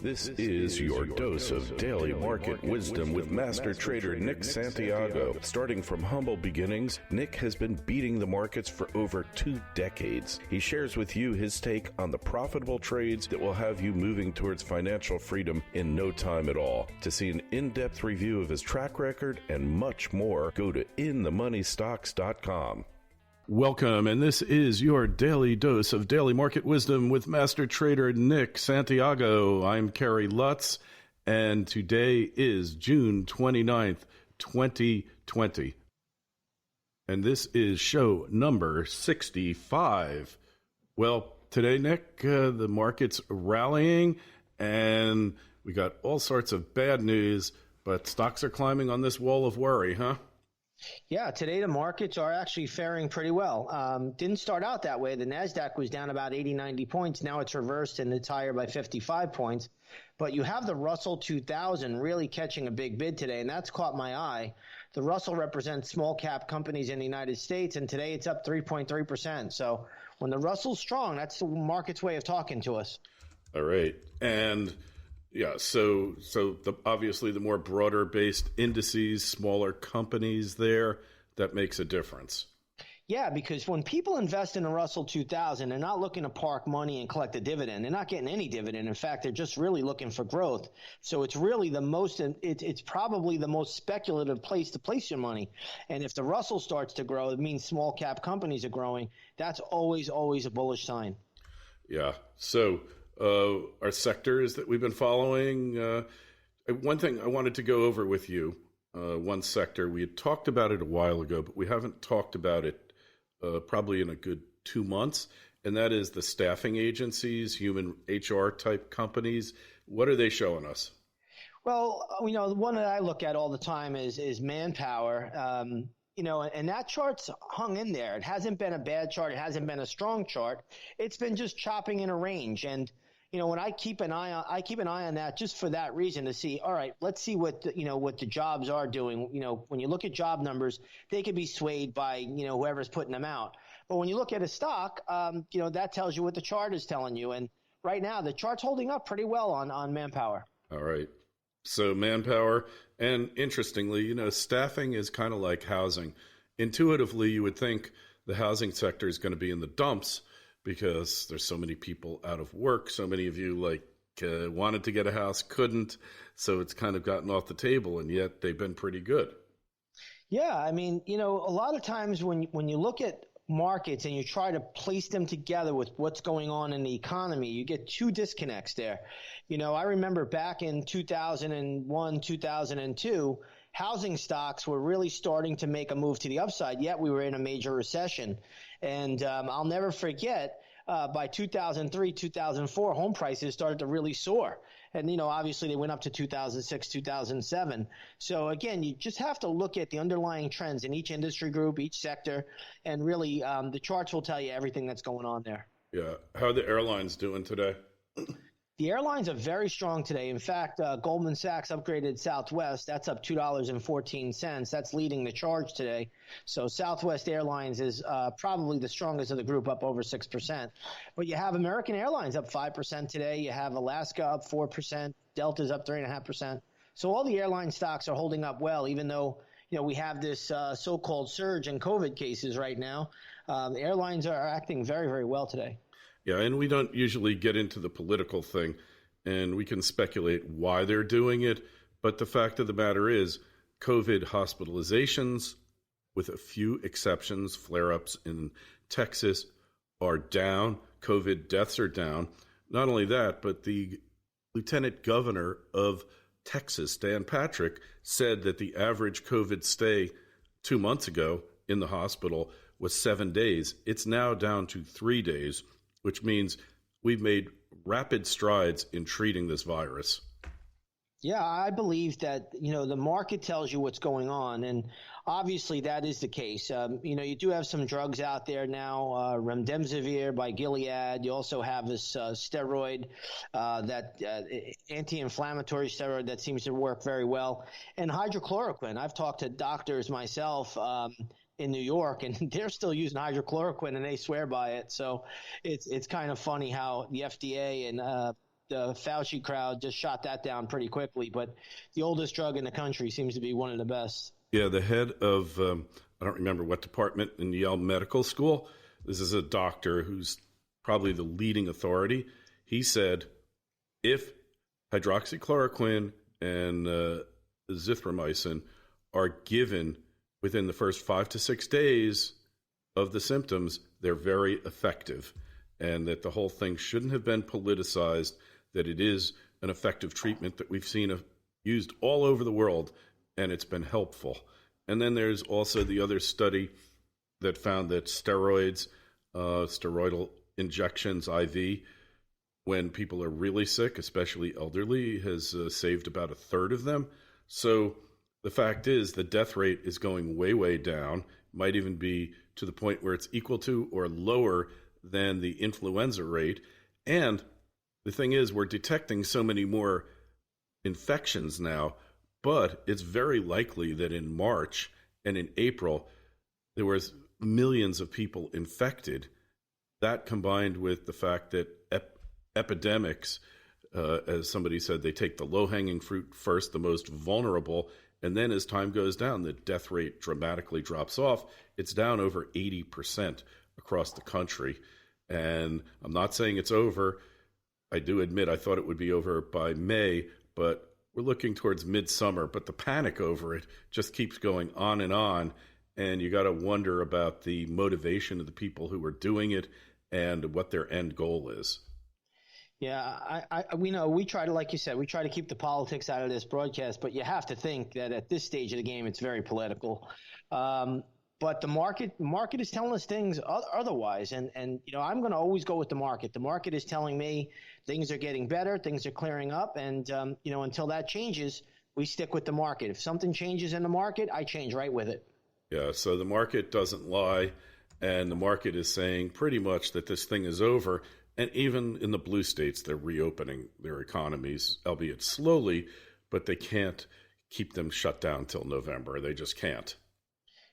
This is your dose of daily market wisdom with master trader Nick Santiago. Starting from humble beginnings, Nick has been beating the markets for over 2 decades. He shares with you his take on the profitable trades that will have you moving towards financial freedom in no time at all. To see an in-depth review of his track record and much more, go to inthemoneystocks.com. Welcome, and this is your daily dose of daily market wisdom with master trader Nick Santiago. I'm Kerry Lutz, and today is June 29th, 2020. And this is show number 65. Well, today, Nick, the market's rallying, and we got all sorts of bad news, but stocks are climbing on this wall of worry, huh? Yeah, today the markets are actually faring pretty well. Didn't start out that way. The NASDAQ was down about 80, 90 points. Now it's reversed and it's higher by 55 points. But you have the Russell 2000 really catching a big bid today, and that's caught my eye. The Russell represents small cap companies in the United States, and today it's up 3.3%. So when the Russell's strong, that's the market's way of talking to us. All right. And yeah, so obviously the more broader based indices, smaller companies there, that makes a difference. Yeah, because when people invest in the Russell 2000, they're not looking to park money and collect a dividend. They're not getting any dividend. In fact, they're just really looking for growth. So it's really it's probably the most speculative place to place your money. And if the Russell starts to grow, it means small cap companies are growing. That's always a bullish sign. Yeah. So our sectors that we've been following. One thing I wanted to go over with you, one sector, we had talked about it a while ago, but we haven't talked about it probably in a good 2 months, and that is the staffing agencies, human HR type companies. What are they showing us? Well, the one that I look at all the time is Manpower. And that chart's hung in there. It hasn't been a bad chart. It hasn't been a strong chart. It's been just chopping in a range. And when I keep an eye on that just for that reason, to see, all right, let's see what the jobs are doing. When you look at job numbers, they could be swayed by, whoever's putting them out. But when you look at a stock, that tells you what the chart is telling you. And right now the chart's holding up pretty well on Manpower. All right. So Manpower, and interestingly, staffing is kind of like housing. Intuitively, you would think the housing sector is going to be in the dumps, because there's so many people out of work. So many of you wanted to get a house, couldn't. So it's kind of gotten off the table, and yet they've been pretty good. Yeah. I mean, a lot of times when you look at markets and you try to place them together with what's going on in the economy, you get two disconnects there. I remember back in 2001, 2002, housing stocks were really starting to make a move to the upside, yet we were in a major recession. And I'll never forget, by 2003, 2004, home prices started to really soar. And, obviously they went up to 2006, 2007. So again, you just have to look at the underlying trends in each industry group, each sector, and really the charts will tell you everything that's going on there. Yeah. How are the airlines doing today? The airlines are very strong today. In fact, Goldman Sachs upgraded Southwest. That's up $2.14. That's leading the charge today. So Southwest Airlines is probably the strongest of the group, up over 6%. But you have American Airlines up 5% today. You have Alaska up 4%. Delta's up 3.5%. So all the airline stocks are holding up well, even though we have this so-called surge in COVID cases right now. The airlines are acting very, very well today. Yeah, and we don't usually get into the political thing, and we can speculate why they're doing it. But the fact of the matter is, COVID hospitalizations, with a few exceptions, flare-ups in Texas, are down. COVID deaths are down. Not only that, but the lieutenant governor of Texas, Dan Patrick, said that the average COVID stay 2 months ago in the hospital was 7 days. It's now down to 3 days, which means we've made rapid strides in treating this virus. Yeah, I believe that, the market tells you what's going on, and obviously that is the case. You do have some drugs out there now, remdesivir by Gilead. You also have this steroid, that anti-inflammatory steroid that seems to work very well, and hydrochloroquine. I've talked to doctors myself in New York, and they're still using hydrochloroquine, and they swear by it. So it's kind of funny how the FDA and the Fauci crowd just shot that down pretty quickly. But the oldest drug in the country seems to be one of the best. Yeah, the head of, I don't remember what department in Yale Medical School, this is a doctor who's probably the leading authority. He said, if hydroxychloroquine and azithromycin are given within the first 5 to 6 days of the symptoms, they're very effective, and that the whole thing shouldn't have been politicized, that it is an effective treatment that we've seen used all over the world, and it's been helpful. And then there's also the other study that found that steroids, steroidal injections, IV, when people are really sick, especially elderly, has saved about a third of them. So the fact is the death rate is going way, way down, might even be to the point where it's equal to or lower than the influenza rate. And the thing is, we're detecting so many more infections now, but it's very likely that in March and in April, there was millions of people infected. That combined with the fact that epidemics, as somebody said, they take the low-hanging fruit first, the most vulnerable, and then as time goes down, the death rate dramatically drops off. It's down over 80% across the country. And I'm not saying it's over. I do admit I thought it would be over by May, but we're looking towards midsummer. But the panic over it just keeps going on, and you got to wonder about the motivation of the people who are doing it and what their end goal is. Yeah, we know we try to, like you said, we try to keep the politics out of this broadcast, but you have to think that at this stage of the game, it's very political. But the market is telling us things otherwise, and I'm going to always go with the market. The market is telling me things are getting better, things are clearing up, and until that changes, we stick with the market. If something changes in the market, I change right with it. Yeah, so the market doesn't lie, and the market is saying pretty much that this thing is over. And even in the blue states, they're reopening their economies, albeit slowly, but they can't keep them shut down till November. They just can't.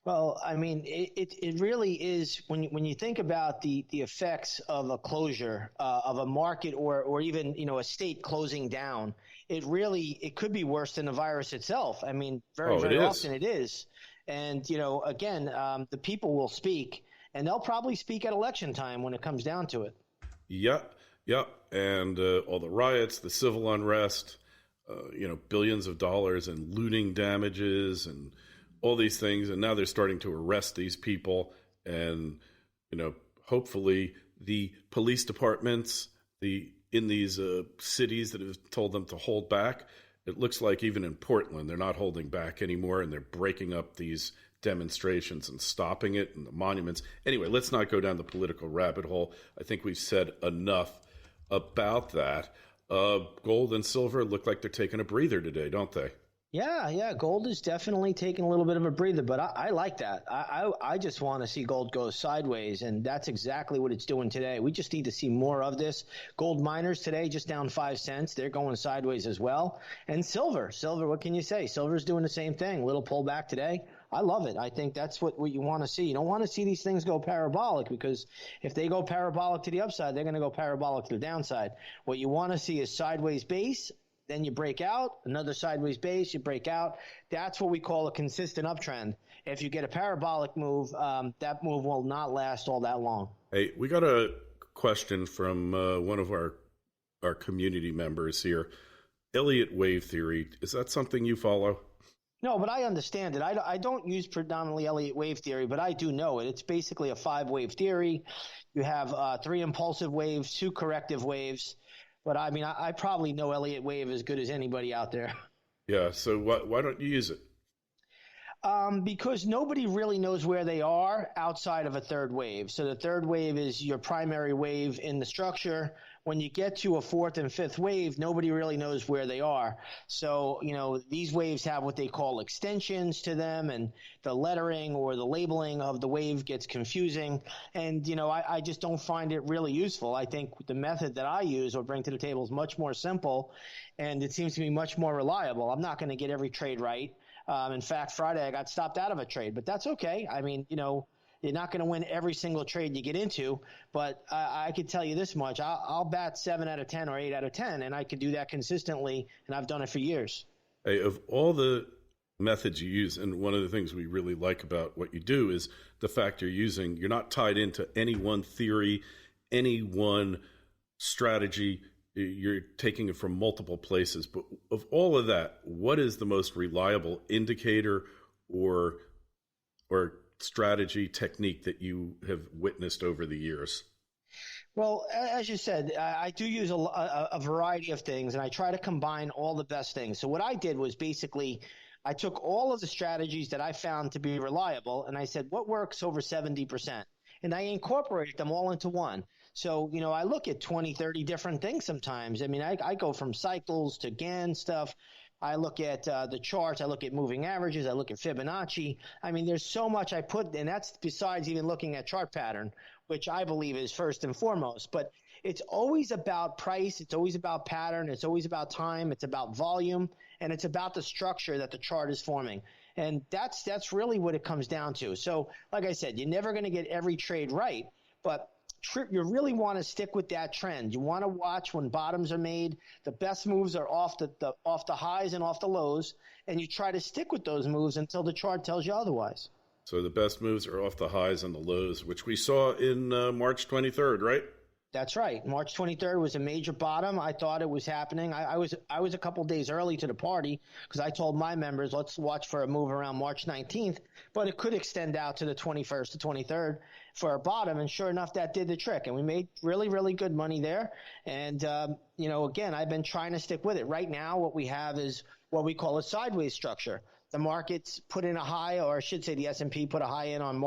Well, I mean, it really is when you think about the effects of a closure of a market or even a state closing down. It could be worse than the virus itself. I mean, very often it is. And again, the people will speak, and they'll probably speak at election time when it comes down to it. Yep. And all the riots, the civil unrest, billions of dollars in looting damages and all these things. And now they're starting to arrest these people. And, hopefully the police departments in these cities that have told them to hold back, it looks like even in Portland, they're not holding back anymore. And they're breaking up these demonstrations and stopping it and the monuments. Anyway, let's not go down the political rabbit hole. I think we've said enough about that. Gold and silver look like they're taking a breather today, don't they? Yeah. Gold is definitely taking a little bit of a breather, but I like that. I just want to see gold go sideways, and that's exactly what it's doing today. We just need to see more of this. Gold miners today just down 5 cents. They're going sideways as well. And silver, what can you say? Silver's doing the same thing. Little pullback today. I love it. I think that's what you want to see. You don't want to see these things go parabolic, because if they go parabolic to the upside, they're going to go parabolic to the downside. What you want to see is sideways base, then you break out, another sideways base, you break out. That's what we call a consistent uptrend. If you get a parabolic move, that move will not last all that long. Hey, we got a question from one of our community members here. Elliott wave theory, is that something you follow? No, but I understand it. I don't use predominantly Elliott wave theory, but I do know it. It's basically a 5-wave theory. You have 3 impulsive waves, 2 corrective waves. But I mean, I probably know Elliott wave as good as anybody out there. Yeah. So why don't you use it? Because nobody really knows where they are outside of a third wave. So the third wave is your primary wave in the structure. When you get to a fourth and fifth wave, nobody really knows where they are. So, these waves have what they call extensions to them, and the lettering or the labeling of the wave gets confusing. And, I just don't find it really useful. I think the method that I use or bring to the table is much more simple, and it seems to be much more reliable. I'm not going to get every trade right. In fact, Friday I got stopped out of a trade, but that's okay. I mean, You're not going to win every single trade you get into, but I could tell you this much. I'll bat 7 out of 10 or 8 out of 10, and I could do that consistently, and I've done it for years. Hey, of all the methods you use, and one of the things we really like about what you do is the fact you're not tied into any one theory, any one strategy. You're taking it from multiple places. But of all of that, what is the most reliable indicator or strategy technique that you have witnessed over the years? Well, as you said, I do use a variety of things, and I try to combine all the best things. So what I did was basically I took all of the strategies that I found to be reliable, and I said, what works over 70%? And I incorporated them all into one. So, I look at 20, 30 different things sometimes. I mean, I go from cycles to Gann stuff. I look at the charts. I look at moving averages. I look at Fibonacci. I mean, there's so much I put, and that's besides even looking at chart pattern, which I believe is first and foremost. But it's always about price. It's always about pattern. It's always about time. It's about volume, and it's about the structure that the chart is forming. And that's really what it comes down to. So, like I said, you're never going to get every trade right, but you really want to stick with that trend. You want to watch when bottoms are made. The best moves are off the highs and off the lows, and you try to stick with those moves until the chart tells you otherwise. So the best moves are off the highs and the lows, which we saw in March 23rd, right? That's right. March 23rd was a major bottom. I thought it was happening. I was a couple days early to the party because I told my members, let's watch for a move around March 19th, but it could extend out to the 21st to 23rd for a bottom. And sure enough, that did the trick. And we made really, really good money there. And, again, I've been trying to stick with it. Right now, what we have is what we call a sideways structure. The markets put in a high, or I should say the S&P put a high in on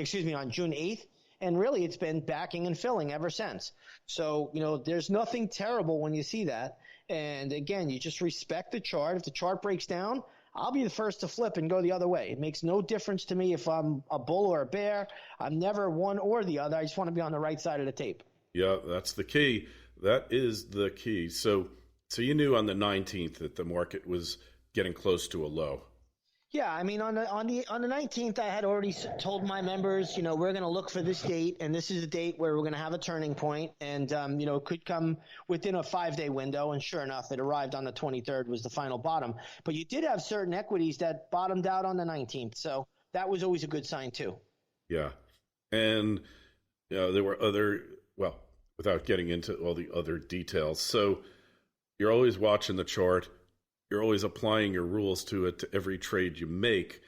June 8th. And really, it's been backing and filling ever since. So, there's nothing terrible when you see that. And again, you just respect the chart. If the chart breaks down, I'll be the first to flip and go the other way. It makes no difference to me if I'm a bull or a bear. I'm never one or the other. I just want to be on the right side of the tape. Yeah, that's the key. That is the key. So you knew on the 19th that the market was getting close to a low. Yeah, I mean, on the 19th, I had already told my members, we're going to look for this date, and this is a date where we're going to have a turning point, and it could come within a 5-day window. And sure enough, it arrived on the 23rd was the final bottom. But you did have certain equities that bottomed out on the 19th, so that was always a good sign too. Yeah, and there were without getting into all the other details. So you're always watching the chart. You're always applying your rules to it to every trade you make.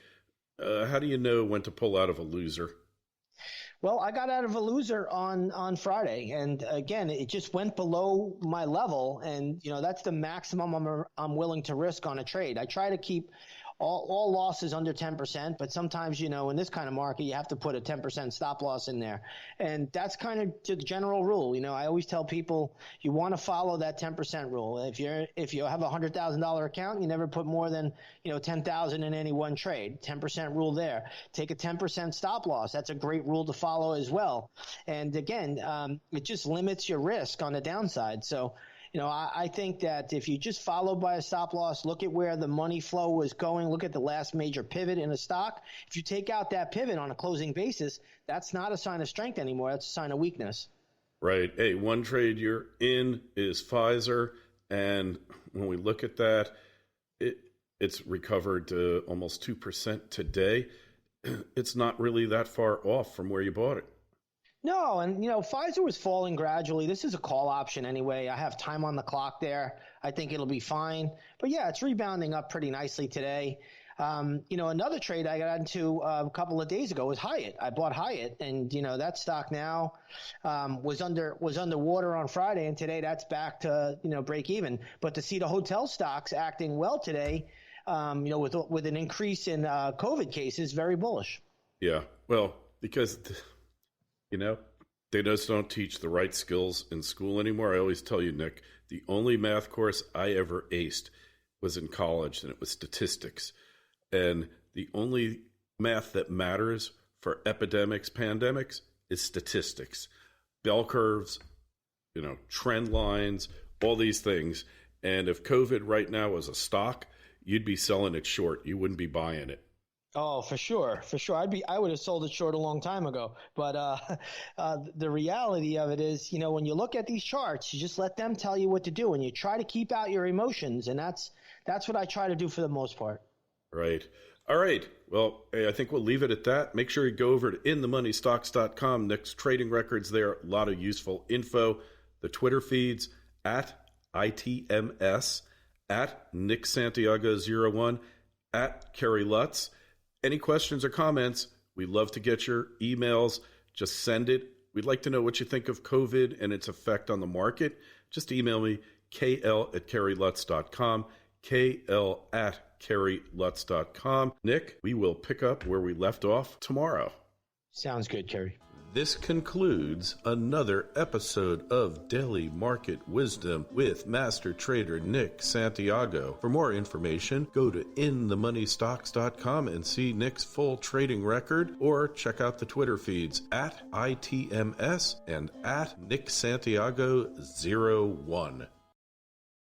How do you know when to pull out of a loser? Well, I got out of a loser on Friday, and again, it just went below my level, and that's the maximum I'm willing to risk on a trade. I try to keep all losses under 10%, but sometimes, in this kind of market, you have to put a 10% stop loss in there. And that's kind of the general rule. I always tell people you want to follow that 10% rule. If you have a $100,000 account, you never put more than, 10,000 in any one trade. 10% rule there. Take a 10% stop loss. That's a great rule to follow as well. And again, it just limits your risk on the downside. So, I think that if you just follow by a stop loss, look at where the money flow was going, look at the last major pivot in a stock. If you take out that pivot on a closing basis, that's not a sign of strength anymore. That's a sign of weakness. Right. Hey, one trade you're in is Pfizer. And when we look at that, it's recovered to almost 2% today. It's not really that far off from where you bought it. No, and Pfizer was falling gradually. This is a call option anyway. I have time on the clock there. I think it'll be fine. But yeah, it's rebounding up pretty nicely today. Another trade I got into a couple of days ago was Hyatt. I bought Hyatt, and that stock now was underwater on Friday, and today that's back to break even. But to see the hotel stocks acting well today, with an increase in COVID cases, very bullish. Yeah, well, because they just don't teach the right skills in school anymore. I always tell you, Nick, the only math course I ever aced was in college, and it was statistics. And the only math that matters for epidemics, pandemics, is statistics. Bell curves, trend lines, all these things. And if COVID right now was a stock, you'd be selling it short. You wouldn't be buying it. Oh, for sure, for sure. I would have sold it short a long time ago. But the reality of it is, when you look at these charts, you just let them tell you what to do, and you try to keep out your emotions, and that's what I try to do for the most part. Right. All right. Well, hey, I think we'll leave it at that. Make sure you go over to inthemoneystocks.com. Nick's trading records there. A lot of useful info. The Twitter feeds at ITMS, at Nick Santiago01, at Kerry Lutz. Any questions or comments? We love to get your emails. Just send it. We'd like to know what you think of COVID and its effect on the market. Just email me, kl@kerrylutz.com, kl@kerrylutz.com. Nick, we will pick up where we left off tomorrow. Sounds good, Kerry. This concludes another episode of Daily Market Wisdom with Master Trader Nick Santiago. For more information, go to inthemoneystocks.com and see Nick's full trading record, or check out the Twitter feeds at ITMS and at Nick Santiago 01.